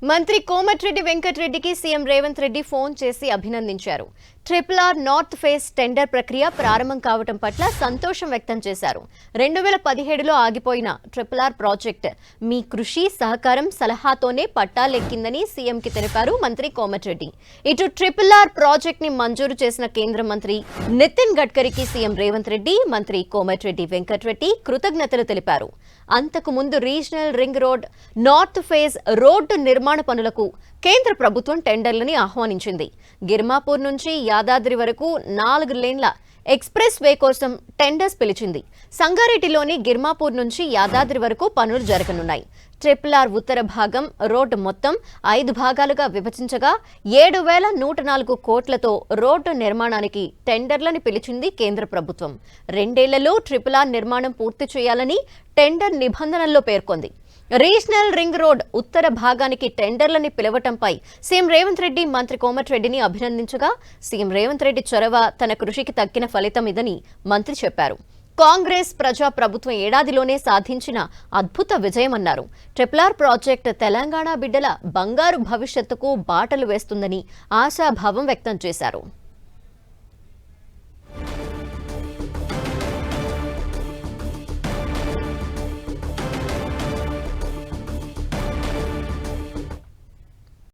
మంత్రి Komatireddy వెంకటరెడ్డికి CM Revanth Reddy phone చేసి అభినందించారు. RRR నార్త్ ఫేజ్ టెండర్ ప్రక్రియ ప్రారంభం కావడం పట్ల సంతోషం వ్యక్తం చేశారు. 2017లో ఆగిపోయిన RRR ప్రాజెక్ట్ మీ కృషి, సహకారం, సలహాతోనే పట్టాలెక్కిందని సీఎంకి తెలిపారు మంత్రి కోమటిరెడ్డి. ఇటు RRR ప్రాజెక్ట్ ని మంజూరు చేసిన కేంద్ర మంత్రి నితిన్ గడ్కరీకి సీఎం రేవంత్ రెడ్డి, మంత్రి కోమటిరెడ్డి వెంకటరెడ్డి కృతజ్ఞతలు తెలిపారు. అంతకు ముందు regional ring road north phase road నిర్మాణ పనులకు కేంద్ర ప్రభుత్వం టెండర్లని ఆహ్వానించింది. గిర్మాపూర్ నుంచి యాదాద్రి వరకు 4 లేన్ల ఎక్స్ప్రెస్ వే కోసం టెండర్స్ పిలిచింది. సంగారెడ్డిలోని గిర్మాపూర్ నుంచి యాదాద్రి వరకు పనులు జరగనున్నాయి. RRR ఉత్తర భాగం రోడ్డు మొత్తం 5 భాగాలుగా విభజించగా 7,104 కోట్లతో రోడ్డు నిర్మాణానికి టెండర్లను పిలిచింది కేంద్ర ప్రభుత్వం. 2 ఏళ్లలో RRR నిర్మాణం పూర్తి చేయాలని టెండర్ నిబంధనల్లో పేర్కొంది. రీజనల్ రింగ్ రోడ్ ఉత్తర భాగానికి టెండర్లని పిలవటంపై సీఎం రేవంత్ రెడ్డి మంత్రి కోమటిరెడ్డిని అభినందించగా, సీఎం రేవంత్ రెడ్డి చొరవ తన కృషికి తగ్గిన ఫలితం ఇదని మంత్రి చెప్పారు. కాంగ్రెస్ ప్రజా ప్రభుత్వం ఏడాదిలోనే సాధించిన అద్భుత విజయమన్నారు. RRR ప్రాజెక్టు తెలంగాణ బిడ్డల బంగారు భవిష్యత్తుకు బాటలు వేస్తుందని ఆశాభావం వ్యక్తం చేశారు.